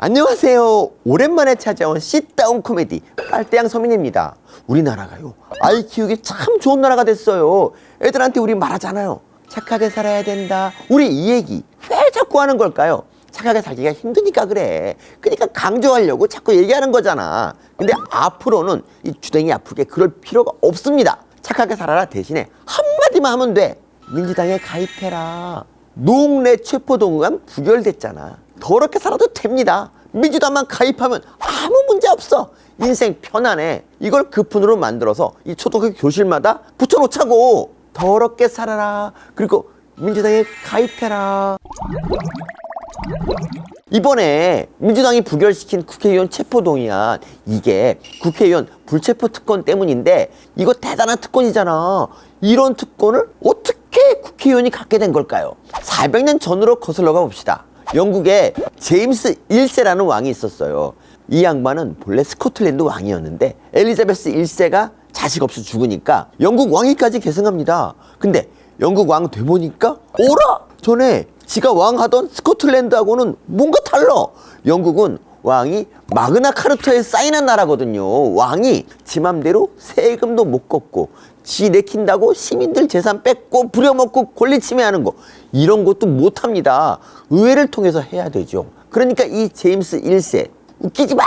안녕하세요. 오랜만에 찾아온 싯다운 코미디 빨대양 서민입니다. 우리나라가요, 아이 키우기 참 좋은 나라가 됐어요. 애들한테 우리 말하잖아요. 착하게 살아야 된다. 우리 이 얘기 왜 자꾸 하는 걸까요? 착하게 살기가 힘드니까 그래. 그러니까 강조하려고 자꾸 얘기하는 거잖아. 근데 앞으로는 이 주댕이 아프게 그럴 필요가 없습니다. 착하게 살아라 대신에 한마디만 하면 돼. 민주당에 가입해라. 노웅래 체포동의안 부결됐잖아. 더럽게 살아도 됩니다. 민주당만 가입하면 아무 문제 없어. 인생 편안해. 이걸 그푼으로 만들어서 이 초등학교 교실마다 붙여놓자고. 더럽게 살아라. 그리고 민주당에 가입해라. 이번에 민주당이 부결시킨 국회의원 체포동의안, 이게 국회의원 불체포 특권 때문인데 이거 대단한 특권이잖아. 이런 특권을 어떻게 국회의원이 갖게 된 걸까요? 400년 전으로 거슬러가 봅시다. 영국에 제임스 1세라는 왕이 있었어요. 이 양반은 본래 스코틀랜드 왕이었는데 엘리자베스 1세가 자식 없이 죽으니까 영국 왕위까지 계승합니다. 근데 영국 왕 돼보니까 어라? 전에 지가 왕하던 스코틀랜드하고는 뭔가 달라. 영국은 왕이 마그나 카르타에 사인한 나라거든요. 왕이 지 맘대로 세금도 못 걷고 지 내킨다고 시민들 재산 뺏고 부려먹고 권리침해하는 거, 이런 것도 못합니다. 의회를 통해서 해야 되죠. 그러니까 이 제임스 1세, 웃기지 마!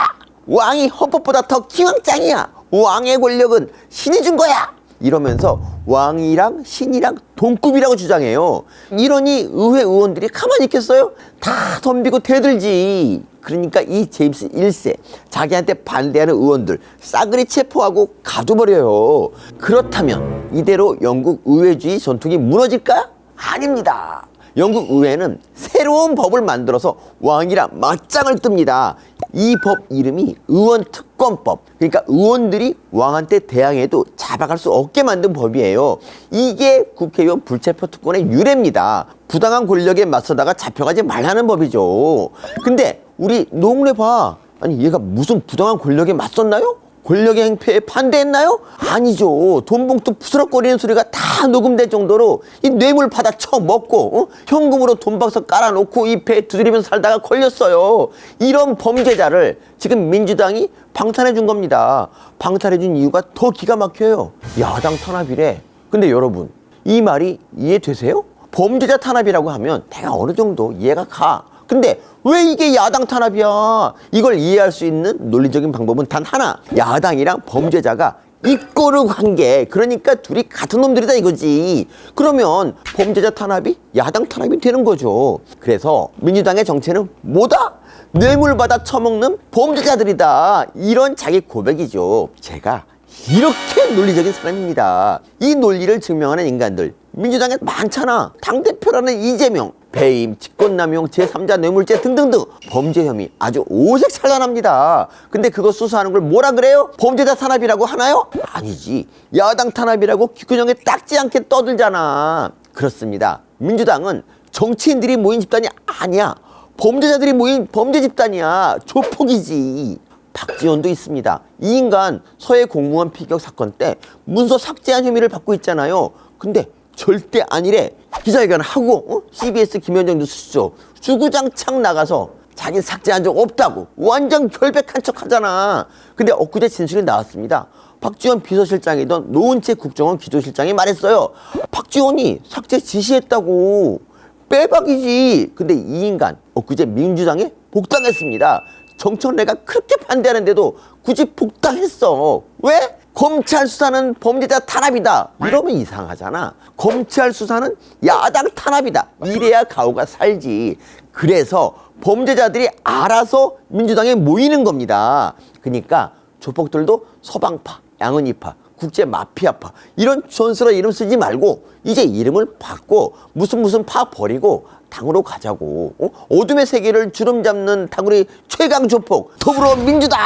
왕이 헌법보다 더 기왕짱이야. 왕의 권력은 신이 준 거야. 이러면서 왕이랑 신이랑 동급이라고 주장해요. 이러니 의회 의원들이 가만히 있겠어요? 다 덤비고 대들지. 그러니까 이 제임스 1세 자기한테 반대하는 의원들 싸그리 체포하고 가둬버려요. 그렇다면 이대로 영국 의회주의 전통이 무너질까? 아닙니다. 영국 의회는 새로운 법을 만들어서 왕이랑 맞짱을 뜹니다. 이 법 이름이 의원특권법. 그러니까 의원들이 왕한테 대항해도 잡아갈 수 없게 만든 법이에요. 이게 국회의원 불체포 특권의 유래입니다. 부당한 권력에 맞서다가 잡혀가지 말라는 법이죠. 근데 우리 노웅래 봐. 아니 얘가 무슨 부당한 권력에 맞섰나요? 권력의 행패에 반대했나요? 아니죠. 돈봉투 부스럭거리는 소리가 다 녹음될 정도로 이 뇌물 받아 처먹고 현금으로 돈박스 깔아놓고 이 배 두드리면서 살다가 걸렸어요. 이런 범죄자를 지금 민주당이 방탄해 준 겁니다. 방탄해 준 이유가 더 기가 막혀요. 야당 탄압이래. 근데 여러분, 이 말이 이해되세요? 범죄자 탄압이라고 하면 내가 어느 정도 이해가 가. 근데 왜 이게 야당 탄압이야? 이걸 이해할 수 있는 논리적인 방법은 단 하나. 야당이랑 범죄자가 이꼬르 관계. 그러니까 둘이 같은 놈들이다 이거지. 그러면 범죄자 탄압이 야당 탄압이 되는 거죠. 그래서 민주당의 정체는 뭐다? 뇌물 받아 처먹는 범죄자들이다. 이런 자기 고백이죠. 제가 이렇게 논리적인 사람입니다. 이 논리를 증명하는 인간들 민주당에 많잖아. 당대표라는 이재명, 배임, 직권남용, 제3자 뇌물죄 등등등 범죄 혐의 아주 오색찬란합니다. 근데 그거 수사하는 걸 뭐라 그래요? 범죄자 탄압이라고 하나요? 아니지. 야당 탄압이라고 귓구녕에 닦지 않게 떠들잖아. 그렇습니다. 민주당은 정치인들이 모인 집단이 아니야. 범죄자들이 모인 범죄 집단이야. 조폭이지. 박지원도 있습니다. 이 인간 서해 공무원 피격 사건 때 문서 삭제한 혐의를 받고 있잖아요. 근데 절대 아니래. 기자회견 하고 CBS 김현정 뉴스쇼 주구장창 나가서 자기 삭제한 적 없다고 완전 결백한 척 하잖아. 근데 엊그제 진술이 나왔습니다. 박지원 비서실장이던 노은채 국정원 기조실장이 말했어요. 박지원이 삭제 지시했다고. 빼박이지. 근데 이 인간 엊그제 민주당에 복당했습니다. 정청래가 그렇게 반대하는데도 굳이 복당했어. 왜? 검찰 수사는 범죄자 탄압이다. 이러면 이상하잖아. 검찰 수사는 야당 탄압이다. 이래야 가오가 살지. 그래서 범죄자들이 알아서 민주당에 모이는 겁니다. 그러니까 조폭들도 서방파, 양은이파, 국제 마피아파 이런 전설의 이름 쓰지 말고 이제 이름을 바꿔 무슨 파 버리고 당으로 가자고. 어둠의 세계를 주름잡는 다구리 최강 조폭 더불어민주당.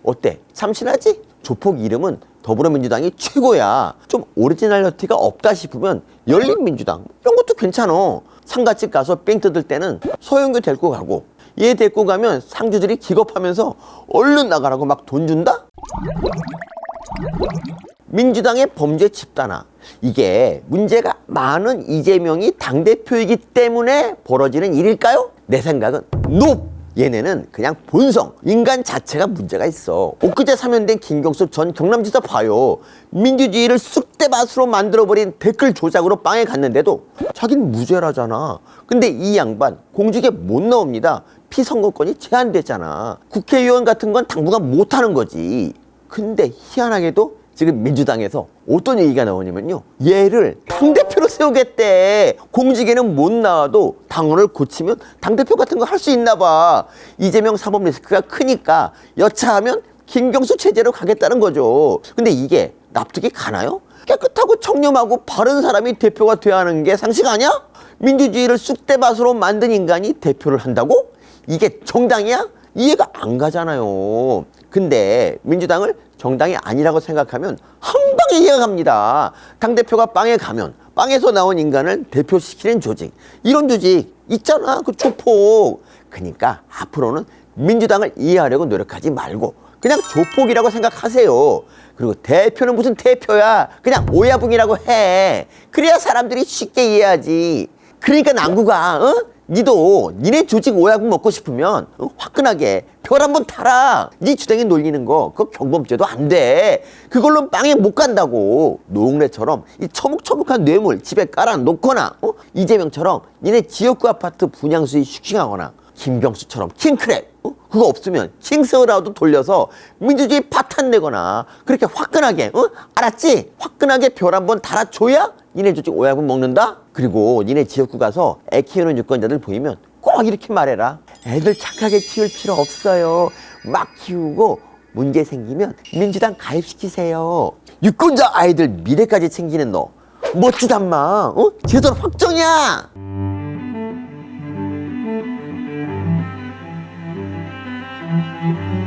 어때? 참신하지? 조폭 이름은 더불어민주당이 최고야. 좀 오리지널리티가 없다 싶으면 열린민주당 이런 것도 괜찮아. 상가집 가서 뺑 뜯을 때는 소영규 데리고 가고, 얘 데리고 가면 상주들이 기겁하면서 얼른 나가라고 막 돈 준다? 민주당의 범죄 집단화, 이게 문제가 많은 이재명이 당대표이기 때문에 벌어지는 일일까요? 내 생각은 얘네는 그냥 본성, 인간 자체가 문제가 있어. 엊그제 사면된 김경수 전 경남지사 봐요. 민주주의를 쑥대밭으로 만들어버린 댓글 조작으로 빵에 갔는데도 자긴 무죄라잖아. 근데 이 양반 공직에 못 나옵니다. 피선거권이 제한됐잖아. 국회의원 같은 건 당분간 못하는 거지. 근데 희한하게도 지금 민주당에서 어떤 얘기가 나오냐면요, 얘를 당대표로 세우겠대. 공직에는 못 나와도 당원을 고치면 당대표 같은 거 할 수 있나 봐. 이재명 사법 리스크가 크니까 여차하면 김경수 체제로 가겠다는 거죠. 근데 이게 납득이 가나요? 깨끗하고 청렴하고 바른 사람이 대표가 돼야 하는 게 상식 아니야? 민주주의를 쑥대밭으로 만든 인간이 대표를 한다고? 이게 정당이야? 이해가 안 가잖아요. 근데 민주당을 정당이 아니라고 생각하면 한 방에 이해가 갑니다. 당대표가 빵에 가면 빵에서 나온 인간을 대표시키는 조직, 이런 조직 있잖아, 그 조폭. 그러니까 앞으로는 민주당을 이해하려고 노력하지 말고 그냥 조폭이라고 생각하세요. 그리고 대표는 무슨 대표야, 그냥 오야붕이라고 해. 그래야 사람들이 쉽게 이해하지. 그러니까 남구가, 니도 니네 조직 오야분 먹고 싶으면 화끈하게 별 한번 타라. 니 주댕이 놀리는 거 그거 경범죄도 안 돼. 그걸로 빵에 못 간다고. 노웅래처럼 이 처묵처묵한 뇌물 집에 깔아놓거나, 이재명처럼 니네 지역구 아파트 분양 수익 슈킹하거나, 김경수처럼 킹크랩, 그거 없으면 킹스라도 돌려서 민주주의 파탄내거나, 그렇게 화끈하게, 알았지? 화끈하게 별 한번 달아줘야 니네 조직 오야분 먹는다? 그리고 니네 지역구 가서 애 키우는 유권자들 보이면 꼭 이렇게 말해라. 애들 착하게 키울 필요 없어요. 막 키우고 문제 생기면 민주당 가입시키세요. 유권자 아이들 미래까지 챙기는 너 멋지단마. 제대로 확정이야. Thank you.